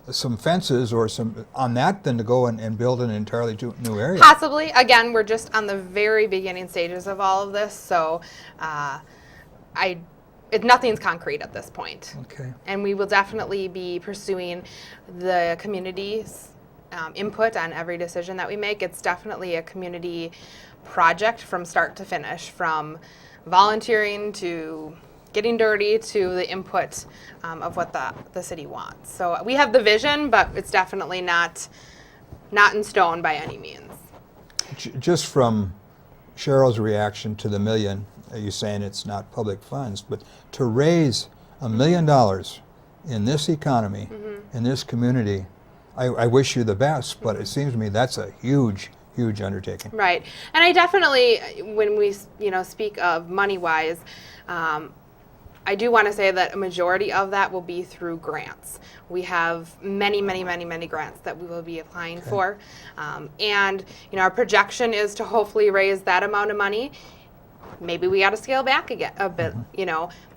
some fences or some on that than to go and build an entirely new area? Possibly. Again, we're just on the very beginning stages of all of this, so nothing's concrete at this point. Okay. And we will definitely be pursuing the community's input on every decision that we make. It's definitely a community project from start to finish, from volunteering to getting dirty to the input of what the city wants. So we have the vision, but it's definitely not in stone by any means. Just from Cheryl's reaction to the million, you saying it's not public funds, but to raise $1 million in this economy, in this community, I wish you the best, but it seems to me that's a huge undertaking. Right, and I definitely, when we speak of money-wise, I do want to say that a majority of that will be through grants. We have many grants that we will be applying for, and our projection is to hopefully raise that amount of money. Maybe we got to scale back again a bit,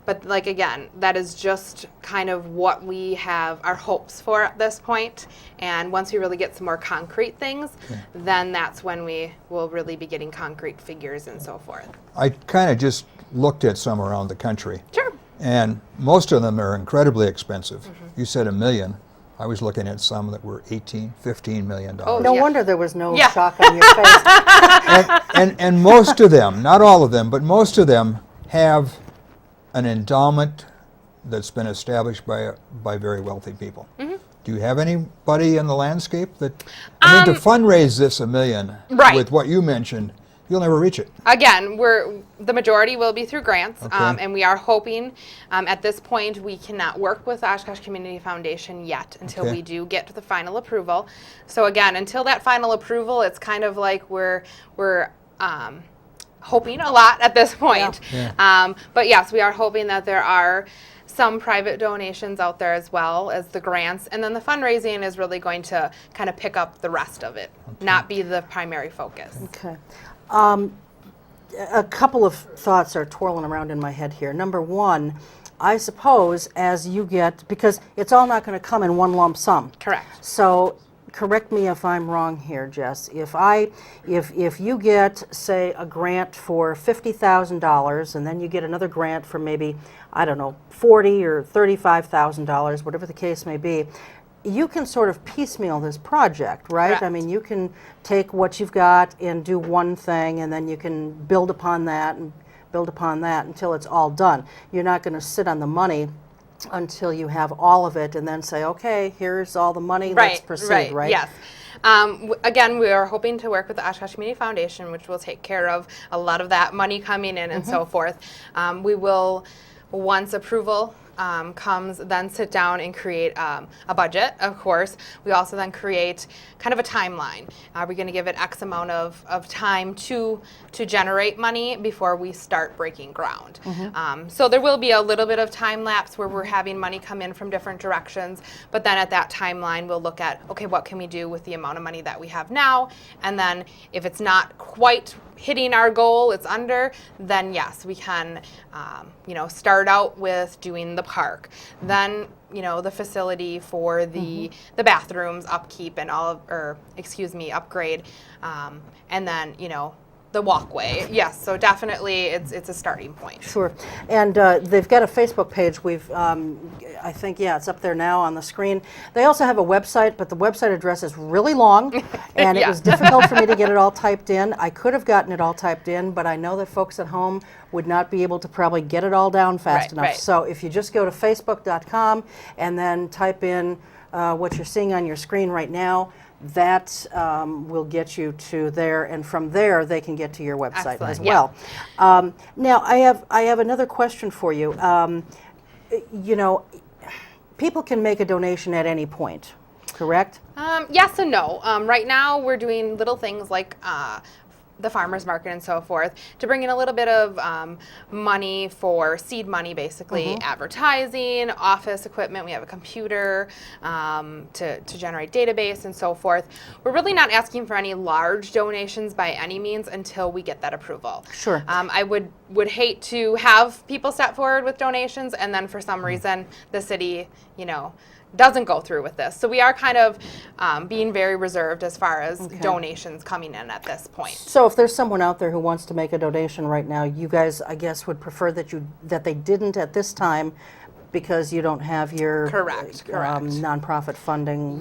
but again, that is just kind of what we have our hopes for at this point. And once we really get some more concrete things, then that's when we will really be getting concrete figures and so forth. I kind of just looked at some around the country. Sure. And most of them are incredibly expensive. You said $1 million. I was looking at some that were $15 million. Oh, No yeah. wonder there was no Yeah. shock on your face. And most of them, not all of them, but most of them have an endowment that's been established by very wealthy people. Do you have anybody in the landscape that, to fundraise this $1 million Right. with what you mentioned, you'll never reach it. Again, the majority will be through grants, Okay. and we are hoping at this point we cannot work with the Oshkosh Community Foundation yet until Okay. we do get to the final approval. So again, until that final approval, it's kind of like we're hoping a lot at this point. Yeah. But yes, we are hoping that there are some private donations out there as well as the grants, and then the fundraising is really going to kind of pick up the rest of it, not be the primary focus. Okay. A couple of thoughts are twirling around in my head here. Number one, I suppose as you get, because it's all not going to come in one lump sum. Correct. So correct me if I'm wrong here, Jess. If you get, say, a grant for $50,000 and then you get another grant for maybe, I don't know, $40,000 or $35,000, whatever the case may be, you can sort of piecemeal this project, right? I Correct. mean, you can take what you've got and do one thing, and then you can build upon that and build upon that until it's all done. You're not going to sit on the money until you have all of it and then say, okay, here's all the money, let's proceed, right? Yes. Again, we are hoping to work with the Oshkosh Community Foundation, which will take care of a lot of that money coming in and so forth. We will, once approval comes, then sit down and create a budget, of course. We also then create kind of a timeline. Are we going to give it X amount of time to generate money before we start breaking ground? So there will be a little bit of time lapse where we're having money come in from different directions, but then at that timeline we'll look at, okay, what can we do with the amount of money that we have now? And then if it's not quite hitting our goal, it's under, then yes, we can, start out with doing the park. Then, the facility for the bathrooms upkeep and upgrade. And then, the walkway. Yes, so definitely it's a starting point. Sure. And they've got a Facebook page. We've, I think, it's up there now on the screen. They also have a website, but the website address is really long, and it was difficult for me to get it all typed in. I could have gotten it all typed in, but I know that folks at home would not be able to probably get it all down fast enough. Right. So if you just go to facebook.com and then type in what you're seeing on your screen right now, that will get you to there, and from there they can get to your website as well. Now I have another question for you. People can make a donation at any point, correct? Yes and no. Right now we're doing little things like the farmers market and so forth to bring in a little bit of money for seed money, basically advertising, office equipment. We have a computer to generate database and so forth. We're really not asking for any large donations by any means until we get that approval. Sure. I would hate to have people step forward with donations and then for some reason the city, doesn't go through with this. So we are kind of being very reserved as far as donations coming in at this point. So if there's someone out there who wants to make a donation right now, you guys, I guess, would prefer that they didn't at this time because you don't have your Correct. nonprofit funding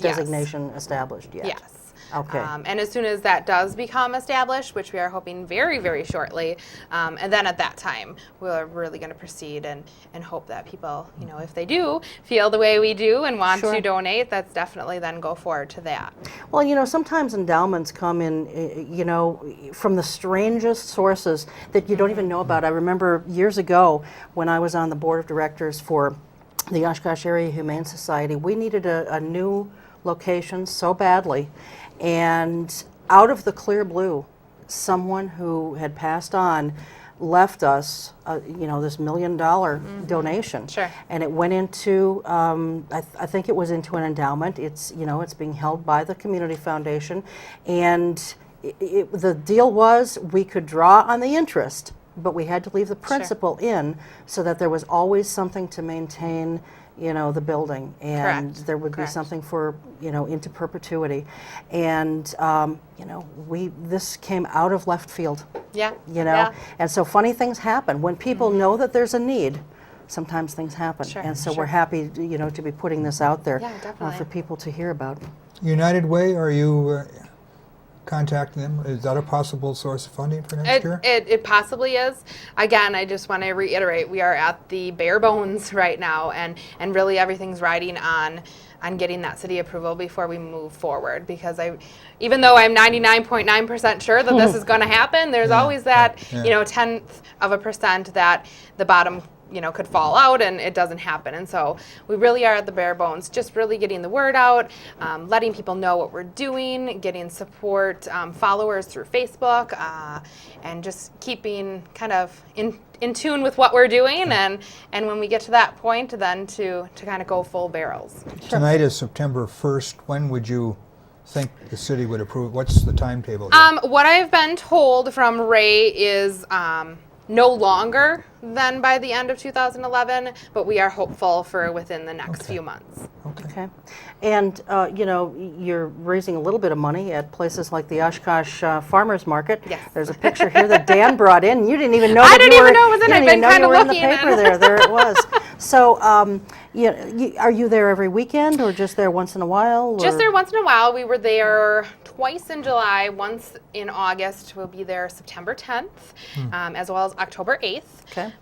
designation established yet. Yes. Okay. And as soon as that does become established, which we are hoping very, very shortly, and then at that time, we're really going to proceed and hope that people, if they do feel the way we do and want to donate, that's definitely then go forward to that. Well, sometimes endowments come in, from the strangest sources that you don't even know about. I remember years ago when I was on the board of directors for the Oshkosh Area Humane Society, we needed a new location so badly. And out of the clear blue, someone who had passed on left us, this $1 million donation. Sure. And it went into, I think it was into an endowment. It's, it's being held by the Community Foundation. And the deal was we could draw on the interest, but we had to leave the principal in so that there was always something to maintain the building, and there would be something for, into perpetuity. And, this came out of left field. Yeah. And so funny things happen. When people know that there's a need, sometimes things happen. Sure, and so we're happy, to be putting this out there definitely. for people to hear about. United Way, are you contacting them? Is that a possible source of funding for next year? It possibly is. Again, I just want to reiterate, we are at the bare bones right now, and really everything's riding on getting that city approval before we move forward, because even though I'm 99.9% sure that this is going to happen, there's always that 0.1% that the bottom could fall out and it doesn't happen. And so we really are at the bare bones, just really getting the word out, letting people know what we're doing, getting support, followers through Facebook, and just keeping kind of in tune with what we're doing. And when we get to that point, then to kind of go full barrels. Tonight is September 1st. When would you think the city would approve? What's the timetable? What I've been told from Ray is no longer than by the end of 2011, but we are hopeful for within the next few months. Okay. And, you're raising a little bit of money at places like the Oshkosh Farmers Market. Yes. There's a picture here that Dan brought in. You didn't even know I that didn't you even were, know it was in. you I've didn't been even know kind you of were in the looking. paper there. There it was. So, are you there every weekend, or just there once in a while? Just or- there once in a while. We were there twice in July, once in August. We'll be there September 10th, as well as October 8th. Okay.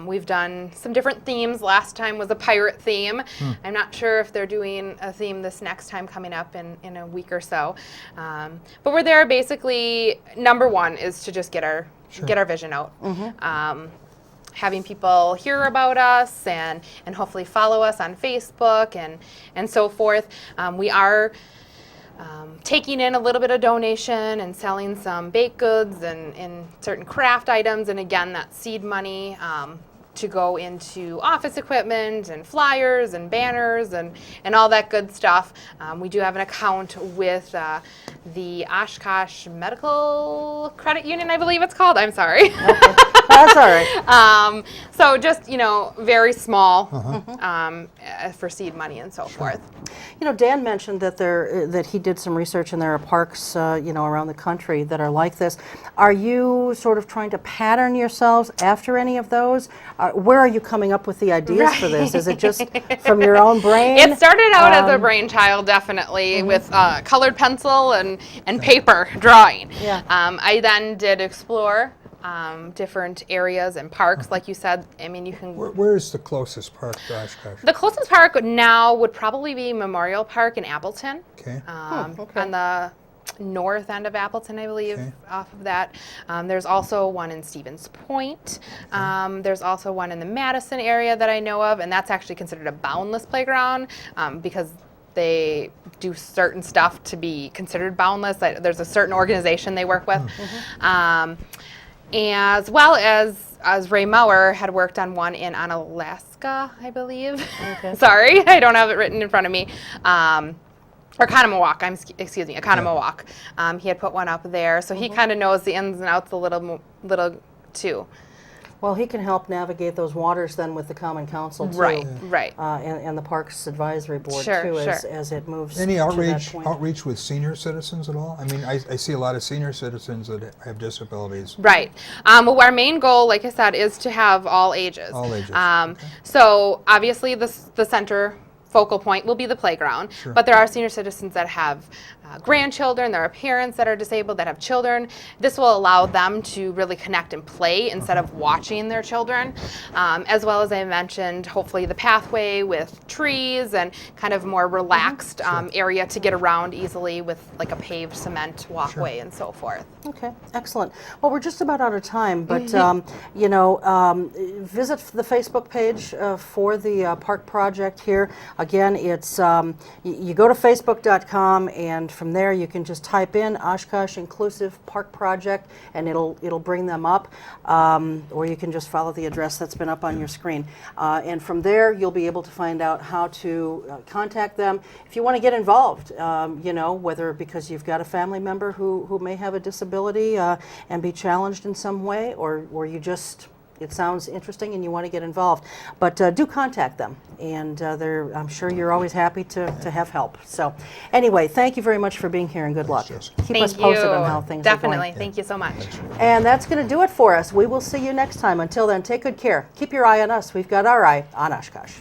We've done some different themes. Last time was a pirate theme. I'm not sure if they're doing a theme this next time coming up in a week or so. But we're there basically, number one is to just get our vision out. Having people hear about us and hopefully follow us on Facebook and so forth. We are taking in a little bit of donation and selling some baked goods and certain craft items, and again, that seed money to go into office equipment and flyers and banners and all that good stuff. We do have an account with the Oshkosh Medical Credit Union, I believe it's called. I'm sorry. That's all right. So just, very small for seed money and so forth. Dan mentioned that he did some research, and there are parks, around the country that are like this. Are you sort of trying to pattern yourselves after any of those? Where are you coming up with the ideas for this? Is it just from your own brain? It started out as a brainchild, definitely, with colored pencil and paper drawing. Yeah. I then did explore different areas and parks, like you said. I mean, you can. Where's the closest park to Oshkosh? The closest park now would probably be Memorial Park in Appleton. Okay. okay. On the north end of Appleton, I believe, Okay. off of that. There's also one in Stevens Point. There's also one in the Madison area that I know of, and that's actually considered a boundless playground because they do certain stuff to be considered boundless. There's a certain organization they work with. As well as Ray Mauer had worked on one in Onalaska, I believe. Okay. Sorry, I don't have it written in front of me. Or Economowalk, Economowalk. He had put one up there, so he kind of knows the ins and outs a little too. Well, he can help navigate those waters then with the Common Council too. Right. And the Parks Advisory Board Sure, too, sure. as it moves Any to that outreach point. with senior citizens at all? I mean, I see a lot of senior citizens that have disabilities. Right. Well, our main goal, like I said, is to have all ages. All ages. So obviously the center focal point will be the playground, but there are senior citizens that have grandchildren, there are parents that are disabled that have children. This will allow them to really connect and play instead of watching their children, as well as I mentioned, hopefully the pathway with trees and kind of more relaxed area to get around easily with like a paved cement walkway and so forth. Okay, excellent. Well, we're just about out of time, but visit the Facebook page for the park project here. Again, it's you go to facebook.com, and from there you can just type in Oshkosh Inclusive Park Project, and it'll bring them up, or you can just follow the address that's been up on your screen. And from there you'll be able to find out how to contact them if you want to get involved. Whether because you've got a family member who may have a disability and be challenged in some way, or you just it sounds interesting and you want to get involved. But do contact them, and I'm sure you're always happy to have help. So anyway, thank you very much for being here, and good luck. Jessica. Keep us posted on how things are going. Definitely. Thank you so much. And that's going to do it for us. We will see you next time. Until then, take good care. Keep your eye on us. We've got our eye on Oshkosh.